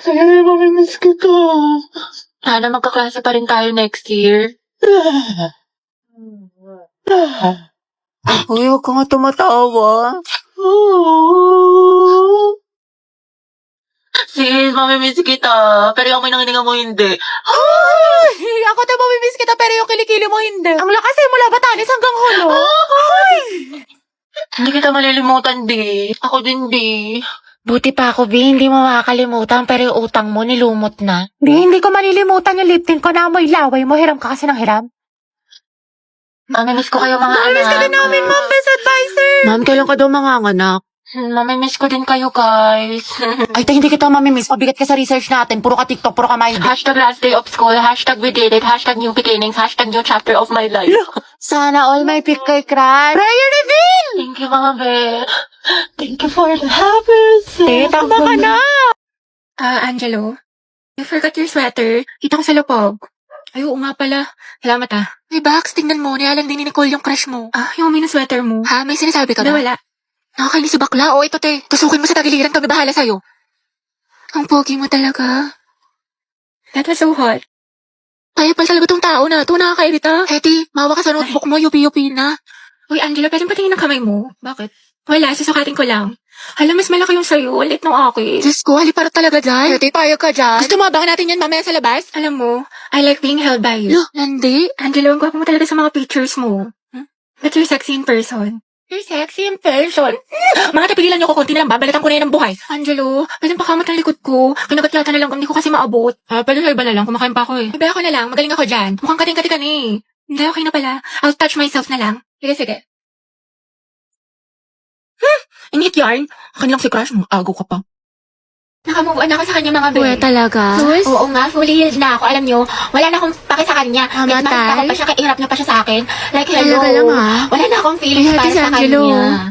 Ay, mamimiss kita. Sana magkaklase pa rin tayo next year. Uy, huwag ka nga tumatawa. Sis, mamimiss kita. Pero yung pinanginingan mo hindi. Ay, ako tayo mamimiss kita pero yung kilikili mo hindi. Ang lakas ay mula Batanes hanggang Hulo. Hindi kita malilimutan, di. Ako din, di. Buti pa ako, Bi, hindi mo makakalimutan pero yung utang mo nilumot na. Bi, hindi ko malilimutan yung lip tint ko na amoy laway mo. Hiram ka kasi ng hiram. Mamimiss ko kayo, mga anak. Mamimiss ka din namin, Ma'am Best Advisor. Ma'am, kailan ka daw manganganak? Mamimiss ko din kayo, guys. Ay, hindi kita mamimiss. Pabigat ka sa research natin. Puro ka TikTok, puro ka my Hashtag last day of school, hashtag we did it, hashtag new beginnings, hashtag new chapter of my life. Sana all may pick kay crush. Prayer reveal! Thank you, mga be. Thank you for the happiness. Tama ka na! Angelo, you forgot your sweater. Kita ko sa lupog. Ay, oo nga pala. Salamat Hey, Bax, tingnan mo. Nialang din ni Nicole yung crush mo. Yung mini sweater mo. Ha? May sinasabi ka ba? Wala. Nakakainis si bakla. O, ito te. Tusukin mo sa tagiliran. Kami bahala sa'yo. Ang pogi mo talaga. That was so hot. Kaya pala talaga tong tao na ito. Nakakairita. Hetty, mawa ka sa notebook mo. Yupi-yupi na. Uy, Angelo, pwedeng patingin ng kamay mo. Bakit? Wala, susukatin ko lang. Hala, mas malaki yung sa'yo. Ulit ng akin. Diyos ko, haliparot talaga dyan. Hetty, payag ka dyan. Gusto mo abangan natin yan mamaya sa labas? Alam mo, I like being held by you. Hindi. Angelo, ang gwapo mo talaga sa mga pictures mo. But you're sexy in person. You're sexy in person. Mga tapigilan niyo ko, konti na lang, babalatan ko na yan ang buhay. Angelo, pwede pa kamat ang likod ko. Kinagatlatan na lang, hindi ko kasi maabot. Pwede sa iba na lang, kumakain pa ako eh. Iba ako na lang, magaling ako dyan. Mukhang kating-kati ka na eh. Hindi, okay na pala. I'll touch myself na lang. Sige. Init yarn. Akin lang si Crush, agaw ka pa. Nakamove on ako sa kanya mga Uwe, talaga? Oo nga, fully healed na ako. Alam nyo, wala na akong pake sa kanya. Kahit makita ko pa siya, kairap na pa siya sa akin. Like, hello. Talaga lang, ah. Wala na akong feelings Ay, para si sa Angelo. kanya.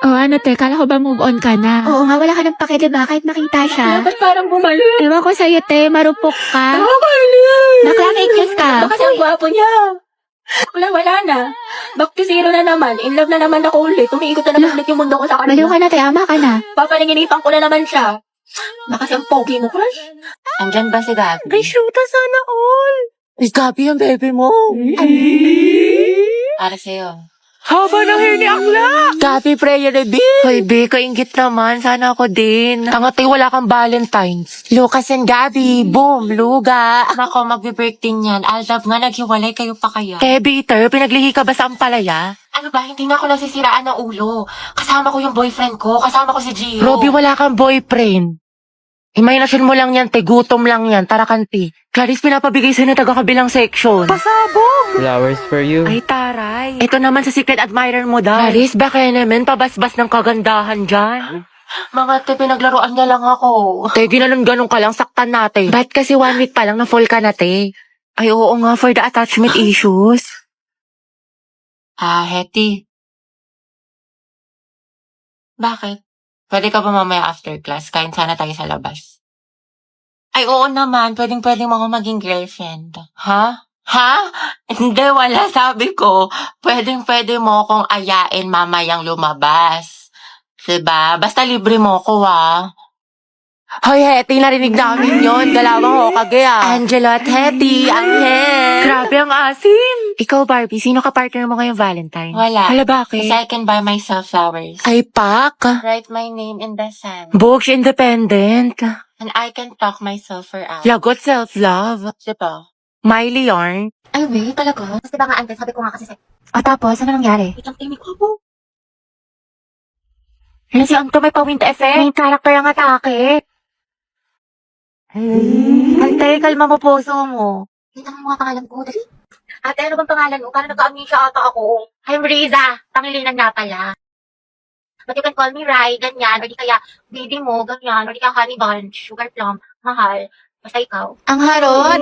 Ano, kala ko ba move on ka na? Oo nga, wala ka ng pake, diba? Kahit makita siya. Ba't parang bumalik? Ewan ko sa'yo, marupok ka. Bakla fake news ka. Kasi ang gwapo niya. Wala na. Back to zero na naman. In love na naman ako ulit. Umiikot na naman ulit yung mundo ko sa Baliw kanya. ka na, ama ka na. Papaninginipan ko na naman siya. Bakas ang pogi mo, Crush. Andyan ba si Gabi? Ay, shoota sana all. Ay, Gabi yung baby mo. Para sa'yo. Haba ng hair ni Akla. Gabi, prayer reveal. Hoy, B, kaingit naman. Sana ako din. Tangatay, wala kang Valentine's. Lucas and Gabi, boom, luga. Nako, magbe-birthday niyan. Aldab nga, naghiwalay kayo pa kaya. Bitter, pinaglihi ka ba sa ampalaya? Ano ba, hindi na ako nasisiraan ng ulo. Kasama ko yung boyfriend ko. Kasama ko si Gio. Robby, wala kang boyfriend. Imahinasyon mo lang yan, gutom lang yan, tarakanti. Clarice, pinapabigay sa'yo na taga-kabilang section. Pasabog. Flowers for you. Ay, taray. Ito naman sa secret admirer mo daw. Clarice, baka naman pabasbas ng kagandahan dyan. Mga te, pinaglaruan niya lang ako. Te, ginanon-ganon ka lang, saktan natin. Ba't kasi 1 week pa lang na full ka na, te? Ay, oo nga, for the attachment issues. Hetty. Bakit? Pwede ka ba mamaya after class? Kain sana tayo sa labas. Ay, oo naman. Pwedeng mo ako maging girlfriend. Ha? Hindi, wala. Sabi ko, pwede mo akong ayain mamayang lumabas. Diba? Basta libre mo ko, Hoy, Hetty, narinig namin yon. Galawang ho kagaya. Angelo at Hetty, Angel. Grabe ang asim. Ikaw, Barbie, sino ka partner mo ngayong Valentine? Wala. Hala, bakit? Kasi I can buy myself flowers. Ay, pak. Write my name in the sand. Books independent. And I can talk myself for out. Lagot self-love. Diba? Miley yarn. Ay, wait, talaga? Kasi diba nga, Ante, sabi ko nga kasi tapos, ano nangyari? Itang timig ko po. Ano si Anto may pa-wind effect? Main character ang atake. Ante, kalma mo puso mo. Kita mo mga pangalan ko, dali. Ate, ano bang pangalan mo? Parang nagka-amnesia ata ako. I'm Riza. Pangilinan nga pala. But you can call me Rai, ganyan. Or di kaya, baby mo, ganyan. Or di kaya honey bunch, sugar plum, mahal. Basta ikaw. Ang harot!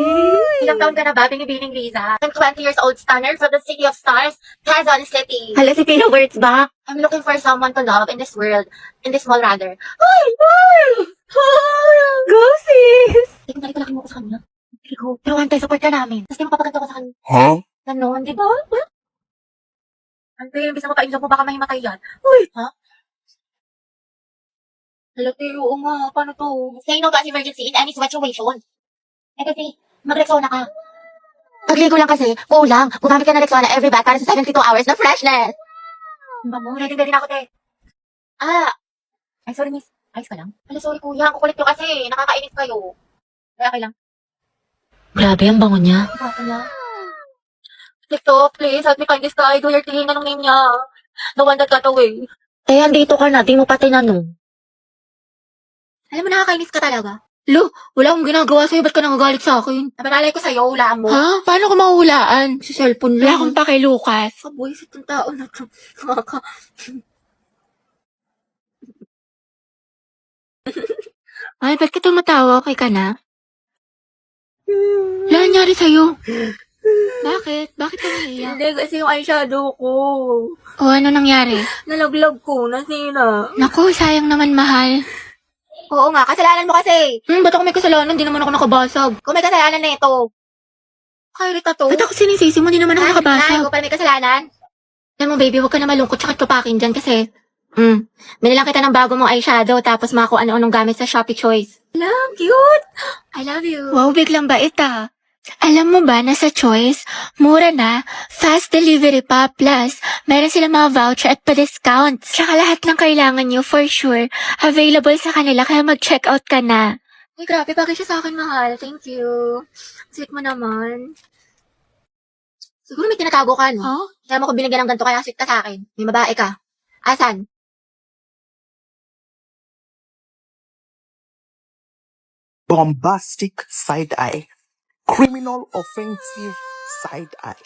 Ilang taon ka na ba, binibining Riza? I'm 20 years old stunner from the city of stars, Quezon City. Hala, si Pino Words ba? I'm looking for someone to love in this world. In this world, rather. Go, sis! Hindi ko nalipalakin mo ko sa kanya. Hindi ko. Pero Ante, support ka namin. Tapos di mapapaganto ko sa kanya. Huh? Ganon, di ba? Ante, imbis na mapainlove mo, baka mahimatay yan. Uy! Ha? Halate, oo nga. Paano to? Say no to as emergency in any situation. Eh kasi, mag-Rexona ka. Pagligo lang kasi, kulang. Gumamit ka ng Rexona every bath para sa 72 hours na freshness. Mamo, ready na ako, te. Ay, sorry miss. Ayos ka lang? Hala, sorry kuya. Kukulit nyo kasi. Nakakainis kayo. Kaya okay lang. Grabe, ang bango niya. Baka na. TikTok, please, help me find this guy. Do your thing. Anong name niya? The one that got away. Eh, andito ka na. Di mo pa tinanong. Alam mo, nakakainis ka talaga. Lo, wala akong ginagawa sa'yo. Ba't ka nangagalit sa akin? Napamalay ko sa'yo, hulaan mo. Ha? Paano ko mahulaan? Sa cellphone lang. Wala akong pake, Lucas. Kabuisit ng tao na to. Ay, ba't ka tumatawa? Okay ka na? Wala nangyari sa'yo. Bakit? Bakit ka naiiyak? Hindi, kasi yung eyeshadow ko. O, ano nangyari? Nalaglag ko, nasira. Naku, sayang naman, mahal. Oo nga, kasalanan mo kasi. Ba't ako may kasalanan? Di naman ako nakabasag. Kung may kasalanan na ito. Kairita to. Ba't ako sinisisi mo? Di naman ako Ay, nakabasag. ko pala may kasalanan. Alam mo, baby, huwag ka na malungkot tsaka tupakin dyan kasi, binilang kita ng bago mong eyeshadow tapos mga kung ano-anong gamit sa Shopee Choice. Lang, cute. I love you. Wow, biglang bait ah. Alam mo ba na sa Choice, mura na, fast delivery pa, plus, meron sila mga voucher at pa-discounts. Tsaka lahat ng kailangan nyo, for sure, available sa kanila, kaya mag-check out ka na. Uy, grabe, bagay siya sa akin, mahal. Thank you. Sweet mo naman. Siguro may tinatago ka, no? Huh? Kaya mo ko binigyan ng ganito, kaya sweet ka sa akin. May babae ka. Asan? Bombastic side eye. Criminal offensive side eye.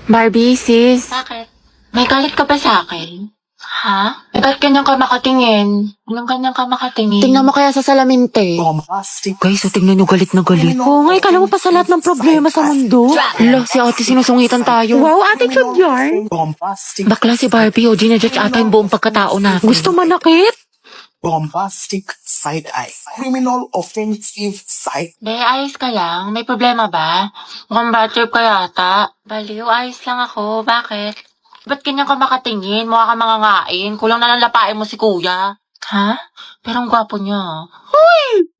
Barbie, sis. Bakit? May galit ka ba sa akin? Ha? Eh, ba't ganyan ka makatingin? Anong ganyan ka makatingin? Tingnan mo kaya sa salamin, te. Bombastic. Guys, so tingnan nyo galit na galit. Oo nga, ikala mo pa sa lahat ng problema sa mundo. Hala, si ate sinusungitan tayo. Wow, ate chod yarn. Bombastic. Bakla si Barbie, o ginajudge ata yung buong pagkatao na. Gusto manakit? Bombastic side eye. Criminal offensive side. Be, ayos ka lang? May problema ba? Mukhang bad trip ka yata. Baliw, ayos lang ako. Bakit? Ba't ganyan ka makatingin? Mukha ka mangangain. Kulang na lang lapain mo si kuya. Ha? Pero ang gwapo niya.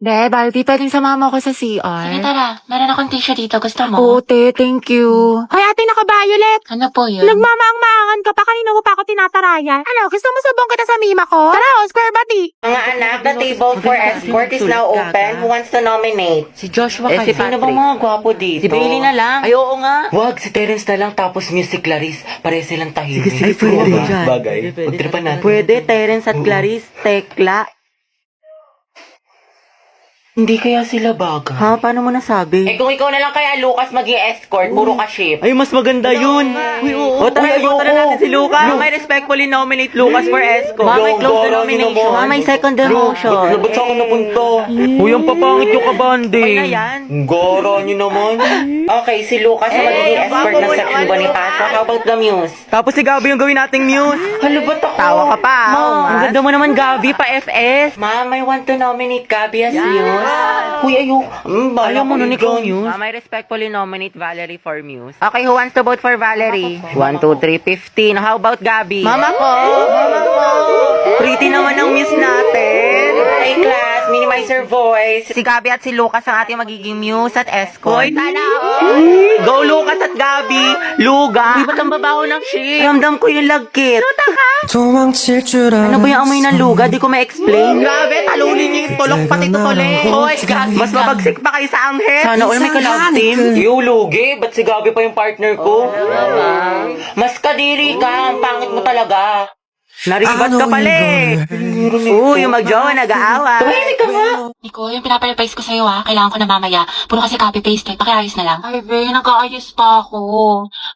Be, Barbie, pwedeng sumama ako sa Sige, CR. tara. Meron akong tissue dito. Gusto mo? Oo, te, thank you. Ay, ate, naka-violet. Ano po yun? Nagmamaang-maangan ka pa, kanina mo pa ako tinatarayan. Ano, gusto mo sabong kita sa mima ko? Tara, square body. Mga anak, the table for escort is now open. Who wants to nominate? Si Joshua Eh, kay si Pino Patrick. bang mga gwapo dito? Si Bailey na lang. Ay, oo nga. Wag, si Terence na lang tapos music Clarice. Pare silang tahimik. Sige, pwede dyan. Bagay. Pagtripan natin. Pwede, Terence at Clarice, Tekla. Hindi kaya sila baga. Ha? Paano mo nasabi? Eh kung ikaw na lang kaya Lucas mag-i-escort, puro ka ship. Ay, mas maganda yun. Uy, oo. O, tara, iboto na natin si Lucas. May respectfully nominate Lucas for escort. Mamay, close the nomination. Mamay, second the motion. Ba't sa akin napunta? Uy, ang papangit yung kabande. Okay na yan. Goro nyo naman. Okay, si Lucas ang magiging escort ng Section Bonifacio. How about the Muse? Tapos si Gabi yung gawin nating Muse. Halo, ba't ako? Tawa ka pa. Ang ganda mo naman, Gabi, pa FS. Ma'am, I want to nominate Gabi as Muse. Uy, ayun. Ayaw mo nun ikaw Muse. I respectfully nominate Valerie for Muse. Okay, who wants to vote for Valerie? 1, 2, 3, 15. How about Gabi? Mama ko! Mama ko! Pretty naman ang Muse natin. Hey class, minimize your voice. Si Gabi at si Lucas ang ating magiging Muse at escort. Hoy, sana Go Lucas at Gabi! Luga! Uy, ba't ang babaho ng shit? Ramdam ko yung lagkit. Luta ka! Ano ba yung amoy ng luga? Di ko ma-explain. Grabe, talunin niyo yung tulok pati tutuli. Hoy, mas mabagsik pa kayo sa anghel. Sana all may ka-love team. Yo, Lugi, ba't si Gabi pa yung partner ko? Mas kadiri ka, ang pangit mo talaga. Naribat ka pala eh. Uy, yung mag-jowa, nag-aawa. Tumahimik ka nga! Nico, yung pinaparapise ko sa'yo kailangan ko na mamaya. Puro kasi copy-paste pakiayos na lang. Ay, be, nag-aayos pa ako.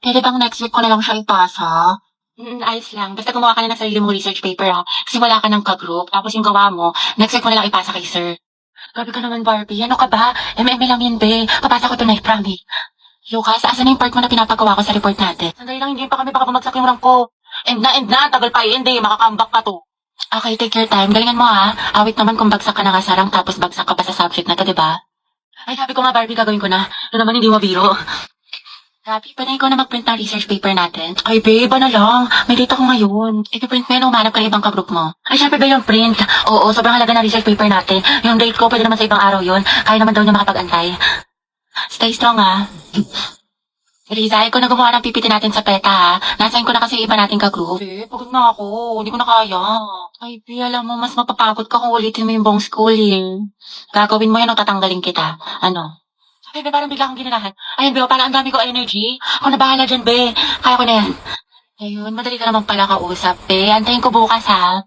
Pwede bang next week ko na lang siya ipasa? Ayos lang. Basta gumawa ka na ng sarili mong research paper Kasi wala ka ng ka-group. Tapos yung gawa mo, next week ko na lang ipasa kay sir. Grabe ka naman, Barbie. Ano ka ba? MM lang yun, be. Papasa ko tonight, promise. Lucas, asan na yung part mo na pinapagawa ko sa report natin? Sandali lang, hindi pa kami baka bumagsak yung rank ko. End na, tagal pa hindi, makakambak ka to. Okay, take your time. Galingan mo Awit naman kung bagsak ka na nga sa rank tapos bagsak ka pa sa subject na to, diba? Ay, sabi ko nga, Barbie, gagawin ko na. Ito naman hindi mo biro. Gabi, pwede ikaw na mag-print ng research paper natin? Ay, babe, iba na lang. May date ako ngayon. I-print mo yan, umanap ka ng ibang ka-group mo. Ay, syempre ba yung print? Oo, sobrang halaga ng research paper natin. Yung date ko, pwede naman sa ibang araw yun. Kaya naman daw niya makapag-antay. Stay strong, ha? Riza, ikaw na gumawa ng PPT natin sa PETA, ha? Nasain ko na kasi iba nating ka-group. Babe, pagod na ako. Hindi ko na kaya. Ay, babe, alam mo, mas mapapagod ka kung ulitin mo yung buong school, eh. Gagawin mo yan o tatanggalin kita. Ano? Ay, be, parang bigla akong ginanahan. Ayun, be, parang ang dami ko energy. Ako na bahala dyan, be. Kaya ko na yan. Ayun, madali ka naman pala kausap, be. Antayin ko bukas, ha?